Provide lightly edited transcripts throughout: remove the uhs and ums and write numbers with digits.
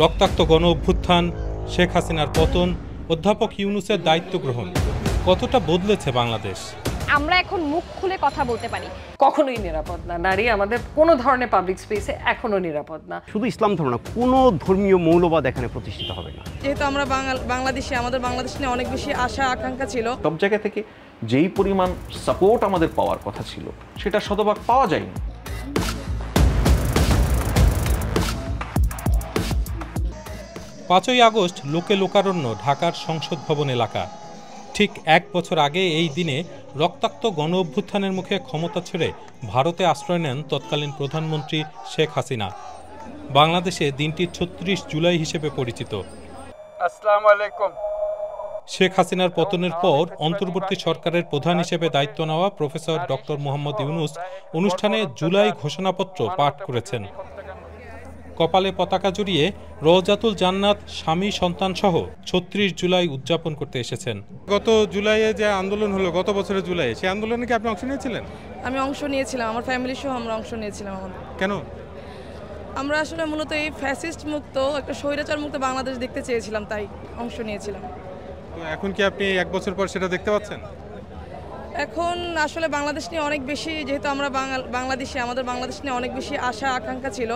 রক্তাক্ত গণ অভ্যুত্থান, শেখ হাসিনার পতন, অধ্যাপক ইউনূসের দায়িত্ব গ্রহণ, কতটা বদলেছে বাংলাদেশ? আমরা এখন মুখ খুলে কথা বলতে পারি। কখনোই নিরাপদ না, নারী আমাদের কোনো ধরনের পাবলিক স্পেসে এখনো নিরাপদ না। শুধু ইসলাম ধর্ম না, কোনো ধর্মীয় মৌলবাদ এখানে প্রতিষ্ঠিত হবে না। যেহেতু আমরা বাংলাদেশে, আমাদের বাংলাদেশ নিয়ে অনেক বেশি আশা আকাঙ্ক্ষা ছিল। সব জায়গা থেকে যেই পরিমাণ সাপোর্ট আমাদের পাওয়ার কথা ছিল সেটা শতভাগ পাওয়া যায়নি। 5ই আগস্ট লোকে লোকারণ্য ঢাকার সংসদ ভবন এলাকা। ঠিক 1 বছর আগে এই দিনে রক্তাক্ত গণ অভ্যুত্থানের মুখে ক্ষমতা ছেড়ে ভারতে আশ্রয় নেন তৎকালীন প্রধানমন্ত্রী শেখ হাসিনা। বাংলাদেশে দিনটি 36 জুলাই হিসেবে পরিচিত। আসসালামু আলাইকুম। শেখ হাসিনার পতনের পর অন্তর্বর্তী সরকারের প্রধান হিসেবে দায়িত্ব নেওয়া প্রফেসর ডক্টর মোহাম্মদ ইউনূস অনুষ্ঠানে জুলাই ঘোষণাপত্র পাঠ করেছেন। কপালে পতাকা জড়িয়ে রওজাতুল জান্নাত স্বামী সন্তান সহ 36 জুলাই উদযাপন করতে এসেছেন। গত জুলাইয়ে যে আন্দোলন হলো, গত বছরের জুলাইয়ে, সেই আন্দোলনে কি আপনি অংশ নিয়েছিলেন? আমি অংশ নিয়েছিলাম, আমার ফ্যামিলি সহ আমরা অংশ নিয়েছিলাম। কেন? আমরা আসলে মূলত এই ফ্যাসিস্ট মুক্ত, একটা স্বৈরাচার মুক্ত বাংলাদেশ দেখতে চেয়েছিলাম, তাই অংশ নিয়েছিলাম। তো এখন কি আপনি 1 বছর পর সেটা দেখতে পাচ্ছেন? এখন আসলে বাংলাদেশ নিয়ে অনেক বেশি, যেহেতু আমরা বাংলাদেশে, আমাদের বাংলাদেশ নিয়ে অনেক বেশি আশা আকাঙ্ক্ষা ছিল।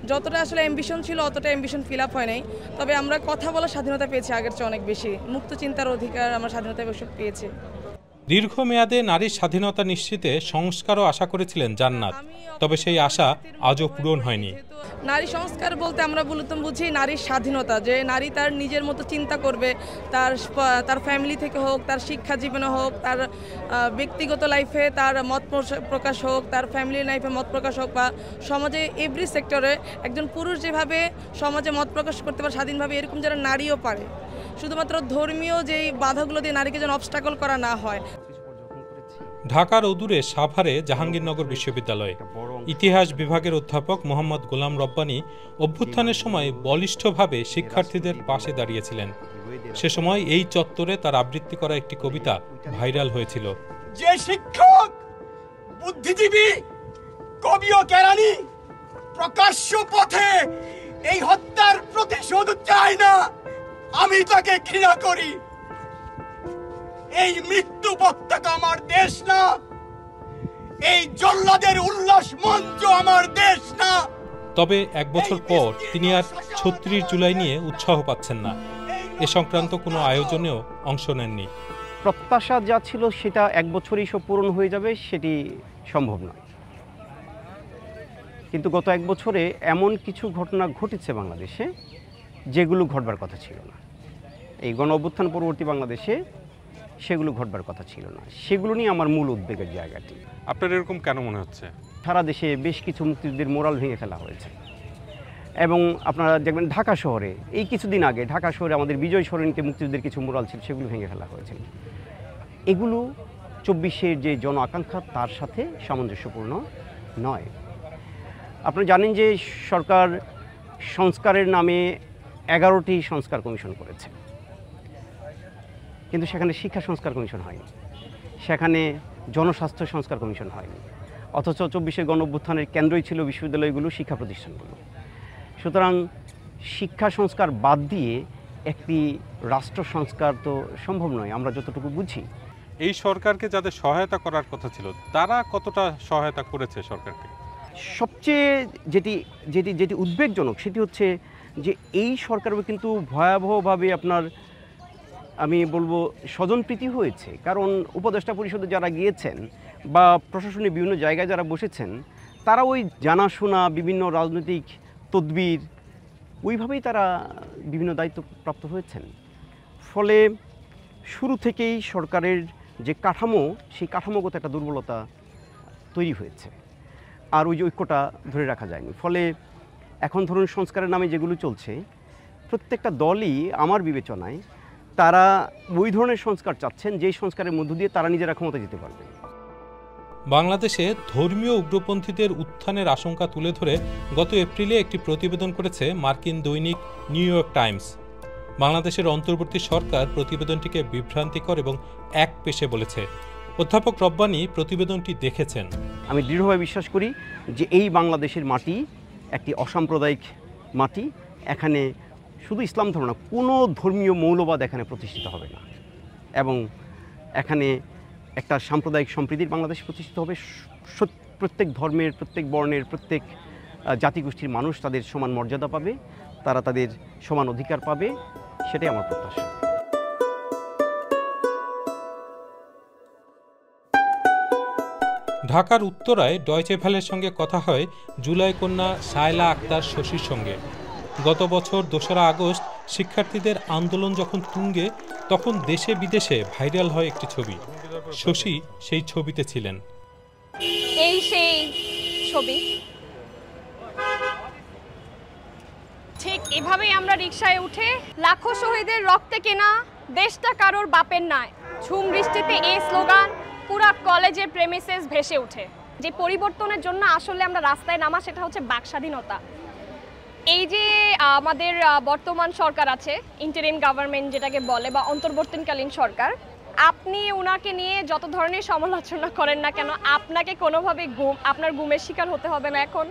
যতটা আসলে অ্যাম্বিশন ছিল অতটা অ্যাম্বিশন ফিল আপ হয় নাই। তবে আমরা কথা বলার স্বাধীনতা পেয়েছি আগের চেয়ে অনেক বেশি, মুক্ত চিন্তার অধিকার আমরা স্বাধীনতা পেয়েছি। দীর্ঘমেয়াদে নারীর স্বাধীনতা নিশ্চিতে সংস্কারও আশা করেছিলেন জান্নাত, তবে সেই আশা আজও পূরণ হয়নি। নারী সংস্কার বলতে আমরা বুঝি নারীর স্বাধীনতা, যে নারী তার নিজের মতো চিন্তা করবে, তার ফ্যামিলি থেকে হোক, তার শিক্ষা জীবনে হোক, তার ব্যক্তিগত লাইফে তার মত প্রকাশ হোক, তার ফ্যামিলি লাইফে মত প্রকাশ হোক, বা সমাজে এভরি সেক্টরে একজন পুরুষ যেভাবে সমাজে মত প্রকাশ করতে পারে স্বাধীনভাবে, এরকম যেন নারীও পারে। শুধুমাত্র ধর্মীয় যেই বাধাগুলো দিয়ে নারীকে যেন অবস্ট্রাকল করা না হয়। ঢাকার অদূরে সাভারে জাহাঙ্গীরনগর বিশ্ববিদ্যালয়ে ইতিহাস বিভাগের অধ্যাপক মোহাম্মদ গোলাম রব্বানী অভ্যুত্থানের সময় বলিষ্ঠভাবে শিক্ষার্থীদের পাশে দাঁড়িয়েছিলেন। সে সময় এই চত্বরে তার আবৃত্তি করা একটি কবিতা ভাইরাল হয়েছিল। যে শিক্ষক, বুদ্ধিজীবী, কবি ও কেরানি প্রকাশ্য পথে এই হত্যার প্রতিশোধ চায় না, আমি তাকে ঘৃণা করি। এই মৃত্যু পতাকা আমার দেশ না, এই জল্লাদের উল্লাস মঞ্চ আমার দেশ না। তবে 1 বছর পর তিনি আর 36 জুলাই নিয়ে উৎসাহ পাচ্ছেন না। এ সংক্রান্ত কোনো আয়োজনেও অংশ নেননি। প্রত্যাশা যা ছিল সেটা 1 বছরেই সব পূরণ হয়ে যাবে, সেটি সম্ভব নয়। কিন্তু গত 1 বছরে এমন কিছু ঘটনা ঘটেছে বাংলাদেশে যেগুলো ঘটবার কথা ছিল না। এই গণ অভ্যুত্থান পরবর্তী বাংলাদেশে সেগুলো ঘটবার কথা ছিল না। সেগুলো নিয়ে আমার মূল উদ্বেগের জায়গাটি। আপনার এরকম কেন মনে হচ্ছে? সারা দেশে বেশ কিছু মুক্তিযুদ্ধের মোরাল ভেঙে ফেলা হয়েছে, এবং আপনারা দেখবেন ঢাকা শহরে এই কিছুদিন আগে ঢাকা শহরে আমাদের বিজয় সরণিতে মুক্তিযুদ্ধের কিছু মোরাল ছিল, সেগুলো ভেঙে ফেলা হয়েছিল। এগুলো 24-এর যে জন আকাঙ্ক্ষা তার সাথে সামঞ্জস্যপূর্ণ নয়। আপনারা জানেন যে সরকার সংস্কারের নামে 11টি সংস্কার কমিশন করেছে, কিন্তু সেখানে শিক্ষা সংস্কার কমিশন হয়নি, সেখানে জনস্বাস্থ্য সংস্কার কমিশন হয়নি। অথচ 24-এর গণ অভ্যুত্থানের কেন্দ্রই ছিল বিশ্ববিদ্যালয়গুলো, শিক্ষা প্রতিষ্ঠানগুলো। সুতরাং শিক্ষা সংস্কার বাদ দিয়ে একটি রাষ্ট্র সংস্কার তো সম্ভব নয়, আমরা যতটুকু বুঝি। এই সরকারকে যাদের সহায়তা করার কথা ছিল তারা কতটা সহায়তা করেছে সরকারকে? সবচেয়ে যেটি উদ্বেগজনক সেটি হচ্ছে যে এই সরকারও কিন্তু ভয়াবহভাবে আমি বলবো স্বজনপ্রীতি হয়েছে। কারণ উপদেষ্টা পরিষদে যারা গিয়েছেন বা প্রশাসনের বিভিন্ন জায়গায় যারা বসেছেন, তারা ওই জানাশোনা বিভিন্ন রাজনৈতিক তদবির ওইভাবেই তারা বিভিন্ন দায়িত্বপ্রাপ্ত হয়েছেন। ফলে শুরু থেকেই সরকারের যে কাঠামো, সেই কাঠামোগত একটা দুর্বলতা তৈরি হয়েছে, আর ওই যে ঐক্যটা ধরে রাখা যায়নি। ফলে এখন ধরুন সংস্কারের নামে যেগুলো চলছে, প্রত্যেকটা দলই আমার বিবেচনায় তারা ওই ধরনের সংস্কার চাচ্ছেন যেই সংস্কারের মধ্য দিয়ে তারা নিজেরা ক্ষমতা যেতে পারবে। বাংলাদেশে ধর্মীয় উগ্রপন্থীদের উত্থানের আশঙ্কা তুলে ধরে গত এপ্রিলে একটি প্রতিবেদন করেছে মার্কিন দৈনিক নিউ ইয়র্ক টাইমস। বাংলাদেশের অন্তর্বর্তী সরকার প্রতিবেদনটিকে বিভ্রান্তিকর এবং একপেশে বলেছে। অধ্যাপক রব্বানী প্রতিবেদনটি দেখেছেন। আমি দৃঢ়ভাবে বিশ্বাস করি যে এই বাংলাদেশের মাটি একটি অসাম্প্রদায়িক মাটি, এখানে শুধু ইসলাম ধর্ম না, কোনো ধর্মীয় মৌলবাদ এখানে প্রতিষ্ঠিত হবে না, এবং এখানে একটা সাম্প্রদায়িক সম্প্রীতির বাংলাদেশ প্রতিষ্ঠিত হবে। প্রত্যেক ধর্মের, প্রত্যেক বর্ণের, প্রত্যেক জাতিগোষ্ঠীর মানুষ তাদের সমান মর্যাদা পাবে, তারা তাদের সমান অধিকার পাবে, সেটাই আমার প্রত্যাশা। ঢাকার উত্তরায় ডয়চে ভ্যালের সঙ্গে কথা হয় জুলাই কন্যা শায়লা আক্তার শশীর সঙ্গে। গত বছর 2রা আগস্ট শিক্ষার্থীদের আন্দোলন যখন তুঙ্গে, তখন দেশে বিদেশে ভাইরাল হয় একটি ছবি। শশী সেই ছবিতে ছিলেন। এই সেই ছবি, ঠিক এভাবেই আমরা রিকশায় উঠে লাখো শহীদের রক্তে কেনা দেশটা কারোর বাপের নয়, ঝুম বৃষ্টিতে এই স্লোগান পুরা কলেজের প্রেমিসেস ভেসে ওঠে। যে পরিবর্তনের জন্য আসলে আমরা রাস্তায় নামা, সেটা হচ্ছে বাক স্বাধীনতা। এই যে আমাদের বর্তমান সরকার আছে, ইন্টারিম গভর্নমেন্ট যেটাকে বলে, বা অন্তর্বর্তীকালীন সরকার, আপনি ওনাকে নিয়ে যত ধরনের সমালোচনা করেন না কেন, আপনাকে কোনোভাবে আপনার গুমের শিকার হতে হবে না। এখন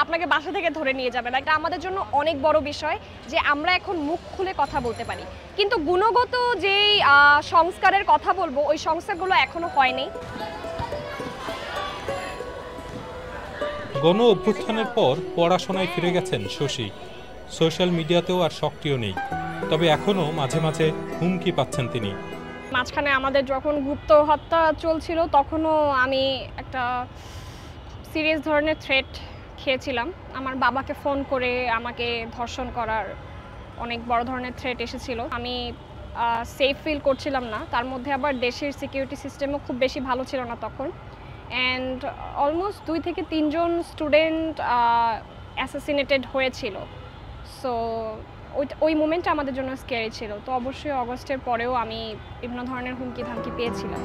আপনাকে বাসা থেকে ধরে নিয়ে যাবে না। এটা আমাদের জন্য অনেক বড় বিষয় যে আমরা এখন মুখ খুলে কথা বলতে পারি, কিন্তু গুণগত যেই সংস্কারের কথা বলবো, ওই সংস্কারগুলো এখনো হয়নি। গণ অভ্যুত্থানের পর পড়াশোনায় ফিরে গেছেন শশী। সোশ্যাল মিডিয়াতেও আর সক্রিয় নেই, তবে এখনও মাঝে মাঝে হুমকি পাচ্ছেন তিনি। মাঝখানে আমাদের যখন গুপ্ত হত্যা চলছিল, তখনও আমি একটা সিরিয়াস ধরনের থ্রেট খেয়েছিলাম। আমার বাবাকে ফোন করে আমাকে ধর্ষণ করার অনেক বড় ধরনের থ্রেট এসেছিল। আমি সেফ ফিল করছিলাম না, তার মধ্যে আবার দেশের সিকিউরিটি সিস্টেমও খুব বেশি ভালো ছিল না তখন। অ্যান্ড অলমোস্ট 2 থেকে 3 জন স্টুডেন্ট অ্যাসাসিনেটেড হয়েছিল। সো ওই মোমেন্টটা আমাদের জন্য স্ক্যারি ছিল। তো অবশ্যই অগস্টের পরেও আমি বিভিন্ন ধরনের হুমকি ধামকি পেয়েছিলাম।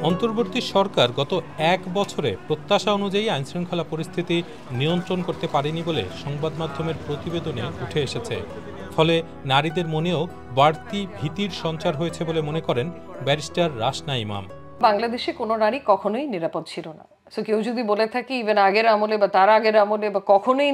অন্তর্বর্তী সরকার গত 1 বছরে প্রত্যাশা অনুযায়ী আইনশৃঙ্খলা পরিস্থিতি নিয়ন্ত্রণ করতে পারেনি বলে সংবাদ মাধ্যমের প্রতিবেদনে উঠে এসেছে। ফলে নারীদের মনেও বাড়তি ভীতির সঞ্চার হয়েছে বলে মনে করেন ব্যারিস্টার রাসনা ইমাম। বাংলাদেশে কোনো নারী কখনোই নিরাপদ ছিল না। সো কেউ যদি বলে থাকি ইভেন আগের আমলে বা তার আগের আমলে বা কখনোই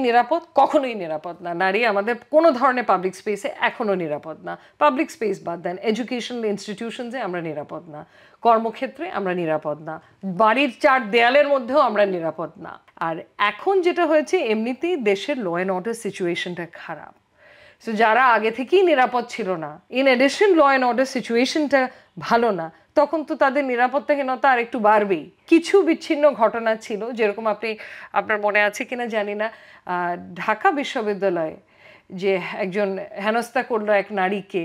নিরাপদ না। নারী আমাদের কোনো ধরনের পাবলিক স্পেসে এখনো নিরাপদ না। পাবলিক স্পেস বাদ দেন, এডুকেশনাল ইনস্টিটিউশনসে আমরা নিরাপদ না, কর্মক্ষেত্রে আমরা নিরাপদ না, বাড়ির 4 দেয়ালের মধ্যেও আমরা নিরাপদ না। আর এখন যেটা হয়েছে, এমনিতেই দেশের ল অ্যান্ড অর্ডার সিচুয়েশনটা খারাপ। সো যারা আগে থেকেই নিরাপদ ছিল না, in addition law and order সিচুয়েশনটা ভালো না, তখন তো তাদের নিরাপত্তাহীনতা আর একটু বাড়বেই। কিছু বিচ্ছিন্ন ঘটনা ছিল, যেরকম আপনার মনে আছে কিনা জানি না, ঢাকা বিশ্ববিদ্যালয়ে যে একজন হেনস্থা করলো এক নারীকে,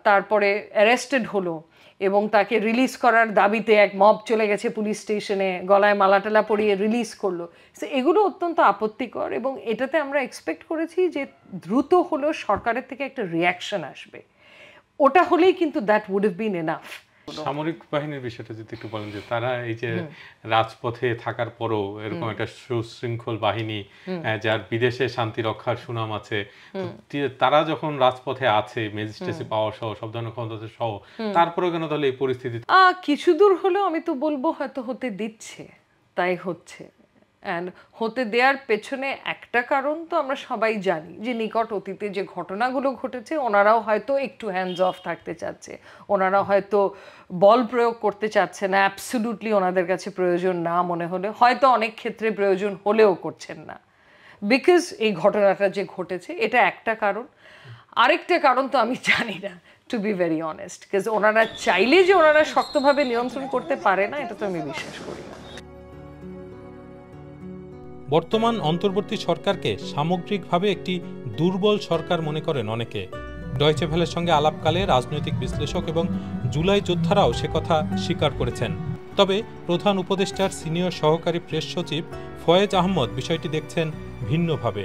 তারপরে অ্যারেস্টেড হলো এবং তাকে রিলিজ করার দাবিতে এক মব চলে গেছে পুলিশ স্টেশনে, গলায় মালাটালা পরিয়ে রিলিজ করলো। সো এগুলো অত্যন্ত আপত্তিকর, এবং এটাতে আমরা এক্সপেক্ট করেছি যে দ্রুত হলেও সরকারের থেকে একটা রিয়াকশন আসবে। ওটা হলেই কিন্তু that would have been enough. সামরিক বাহিনীর বিষয়টা যদি একটু বলেন, যে তারা এই যে রাজপথে থাকার পরও এরকম একটা সুশৃঙ্খল বাহিনী, যার বিদেশে শান্তি রক্ষার সুনাম আছে, তারা যখন রাজপথে আছে, ম্যাজিস্ট্রেসি পাওয়ার সহ সব ধরনের ক্ষমতা সহ, তারপরেও কেন তাহলে এই পরিস্থিতি? কিছু দূর হলেও আমি তো বলবো হয়তো হতে দিচ্ছে, তাই হচ্ছে। অ্যান্ড হতে দেওয়ার পেছনে একটা কারণ তো আমরা সবাই জানি, যে নিকট অতীতে যে ঘটনাগুলো ঘটেছে, ওনারাও হয়তো একটু হ্যান্ডস অফ থাকতে চাচ্ছে, ওনারা হয়তো বল প্রয়োগ করতে চাচ্ছে না, অ্যাবসলিউটলি ওনাদের কাছে প্রয়োজন না মনে হলে, হয়তো অনেক ক্ষেত্রে প্রয়োজন হলেও করছেন না, বিকজ এই ঘটনাটা যে ঘটেছে, এটা একটা কারণ। আরেকটা কারণ তো আমি জানি না, to be very honest, because ওনারা চাইলে যে ওনারা শক্তভাবে নিয়ন্ত্রণ করতে পারে না, এটা তো আমি বিশ্বাস করি না। বর্তমান অন্তর্বর্তী সরকারকে সামগ্রিকভাবে একটি দুর্বল সরকার মনে করেন অনেকে। ডয়চে ভ্যালের সঙ্গে আলাপকালে রাজনৈতিক বিশ্লেষক এবং জুলাই যোদ্ধারাও সে কথা স্বীকার করেছেন। তবে প্রধান উপদেষ্টার সিনিয়র সহকারী প্রেস সচিব ফয়েজ আহমদ বিষয়টি দেখছেন ভিন্নভাবে।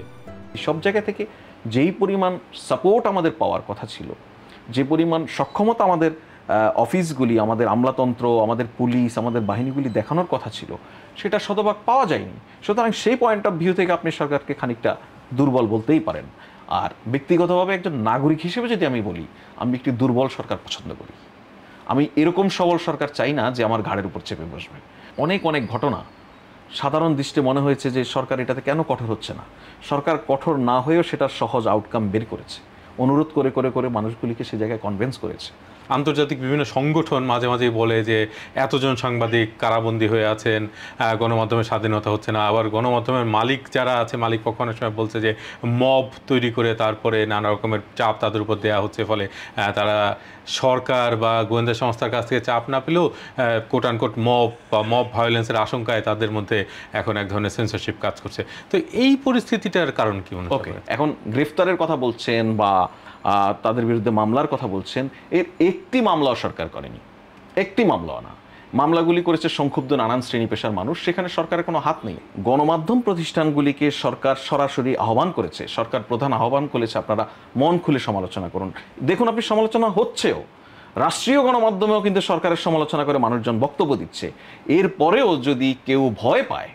সব জায়গা থেকে যেই পরিমাণ সাপোর্ট আমাদের পাওয়ার কথা ছিল, যে পরিমাণ সক্ষমতা আমাদের অফিসগুলি, আমাদের আমলাতন্ত্র, আমাদের পুলিশ, আমাদের বাহিনীগুলি দেখানোর কথা ছিল, সেটা শতভাগ পাওয়া যায়নি। সুতরাং সেই পয়েন্ট অফ ভিউ থেকে আপনি সরকারকে খানিকটা দুর্বল বলতেই পারেন। আর ব্যক্তিগতভাবে একজন নাগরিক হিসেবে যদি আমি বলি, আমি একটি দুর্বল সরকার পছন্দ করি। আমি এরকম সবল সরকার চাই না যে আমার ঘাড়ের উপর চেপে বসবে। অনেক ঘটনা সাধারণ দৃষ্টি মনে হয়েছে যে সরকার এটাতে কেন কঠোর হচ্ছে না। সরকার কঠোর না হয়েও সেটার সহজ আউটকাম বের করেছে, অনুরোধ করে করে করে মানুষগুলিকে সে জায়গায় কনভিন্স করেছে। আন্তর্জাতিক বিভিন্ন সংগঠন মাঝে মাঝেই বলে যে এতজন সাংবাদিক কারাবন্দী হয়ে আছেন, গণমাধ্যমের স্বাধীনতা হচ্ছে না। আবার গণমাধ্যমের মালিক যারা আছে, মালিক পক্ষ অনেক সময় বলছে যে মব তৈরি করে তারপরে নানা রকমের চাপ তাদের উপর দেওয়া হচ্ছে, ফলে তারা সরকার বা গোয়েন্দা সংস্থার কাছ থেকে চাপ না পেলেও কোট আনকোট মব বা মব ভায়োলেন্সের আশঙ্কায় তাদের মধ্যে এখন এক ধরনের সেন্সরশিপ কাজ করছে। তো এই পরিস্থিতিটার কারণ কি মনে হয়? এখন গ্রেফতারের কথা বলছেন বা তাদের বিরুদ্ধে মামলার কথা বলছেন, এর একটি মামলাও সরকার করেনি, একটি মামলাও না। মামলাগুলি করেছে সংক্ষুব্ধ নানান শ্রেণী পেশার মানুষ, সেখানে সরকারের কোনো হাত নেই। গণমাধ্যম প্রতিষ্ঠানগুলিকে সরকার সরাসরি আহ্বান করেছে, সরকার প্রধান আহ্বান করেছে আপনারা মন খুলে সমালোচনা করুন। দেখুন, আপনি সমালোচনা হচ্ছেও, রাষ্ট্রীয় গণমাধ্যমেও কিন্তু সরকারের সমালোচনা করে মানুষজন বক্তব্য দিচ্ছে। এরপরেও যদি কেউ ভয় পায়,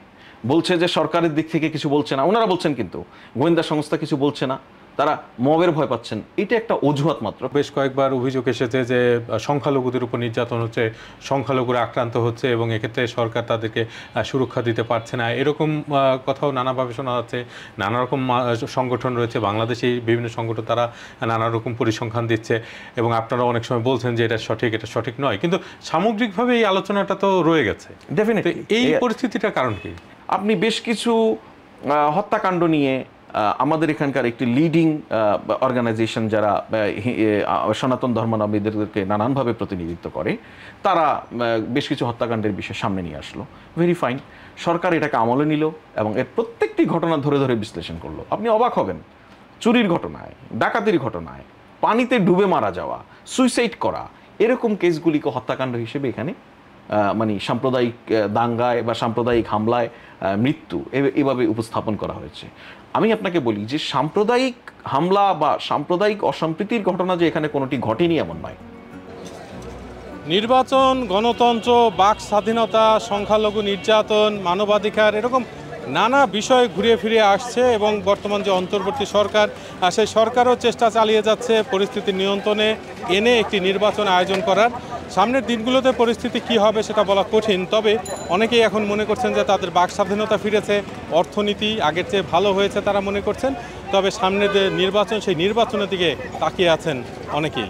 বলছে যে সরকারের দিক থেকে কিছু বলছে না, ওনারা বলছেন কিন্তু গোয়েন্দা সংস্থা কিছু বলছে না, তারা মবের ভয় পাচ্ছেন, এটা একটা অজুহাত মাত্র। বেশ কয়েকবার অভিযোগ এসেছে যে সংখ্যালঘুদের উপর নির্যাতন হচ্ছে, সংখ্যালঘুরা আক্রান্ত হচ্ছে এবং এক্ষেত্রে সরকার তাদেরকে সুরক্ষা দিতে পারছে না, এরকম কথাও নানাভাবে শোনা যাচ্ছে। নানা রকম সংগঠন রয়েছে বাংলাদেশে, বিভিন্ন সংগঠন তারা নানা রকম পরিসংখ্যান দিচ্ছে এবং আপনারা অনেক সময় বলছেন যে এটা সঠিক নয়, কিন্তু সামগ্রিকভাবে এই আলোচনাটা তো রয়ে গেছে। ডেফিনেটলি এই পরিস্থিতিটার কারণ কি? আপনি বেশ কিছু হত্যাকাণ্ড নিয়ে আমাদের এখানকার একটি লিডিং অর্গানাইজেশন যারা সনাতন ধর্মাবলম্বীদেরকে নানানভাবে প্রতিনিধিত্ব করে, তারা বেশ কিছু হত্যাকাণ্ডের বিষয় সামনে নিয়ে আসলো। ভেরি ফাইন, সরকার এটাকে আমলে নিল এবং এর প্রত্যেকটি ঘটনা ধরে ধরে বিশ্লেষণ করলো। আপনি অবাক হবেন, চুরির ঘটনায়, ডাকাতির ঘটনায়, পানিতে ডুবে মারা যাওয়া, সুইসাইড করা, এরকম কেসগুলিকে হত্যাকাণ্ড হিসেবে এখানে মানে সাম্প্রদায়িক দাঙ্গায় বা সাম্প্রদায়িক হামলায় মৃত্যু এভাবে উপস্থাপন করা হয়েছে। আমি আপনাকে বলি যে সাম্প্রদায়িক হামলা বা সাম্প্রদায়িক অসম্প্রীতির ঘটনা যে এখানে কোনোটি ঘটেনি এমন নয়। নির্বাচন, গণতন্ত্র, বাক স্বাধীনতা, সংখ্যালঘু নির্যাতন, মানবাধিকার, এরকম নানা বিষয় ঘুরিয়ে ফিরে আসছে এবং বর্তমান যে অন্তর্বর্তী সরকার, সেই সরকারও চেষ্টা চালিয়ে যাচ্ছে পরিস্থিতি নিয়ন্ত্রণে এনে একটি নির্বাচন আয়োজন করার। সামনের দিনগুলোতে পরিস্থিতি কি হবে সেটা বলা কঠিন, তবে অনেকেই এখন মনে করছেন যে তাদের বাক স্বাধীনতা ফিরেছে, অর্থনীতি আগের চেয়ে ভালো হয়েছে তারা মনে করছেন। তবে সামনের যে নির্বাচন, সেই নির্বাচনের দিকে তাকিয়ে আছেন অনেকেই।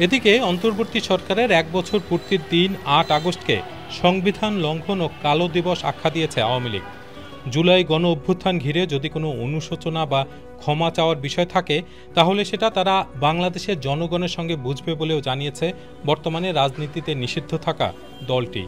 এদিকে অন্তর্বর্তী সরকারের 1 বছর পূর্তির দিন 8 আগস্টকে সংবিধান লঙ্ঘন ও কালো দিবস আখ্যা দিয়েছে আওয়ামী লীগ। জুলাই গণ অভ্যুত্থান ঘিরে যদি কোনো অনুশোচনা বা ক্ষমা চাওয়ার বিষয় থাকে, তাহলে সেটা তারা বাংলাদেশের জনগণের সঙ্গে বুঝবে বলেও জানিয়েছে বর্তমানে রাজনীতিতে নিষিদ্ধ থাকা দলটি।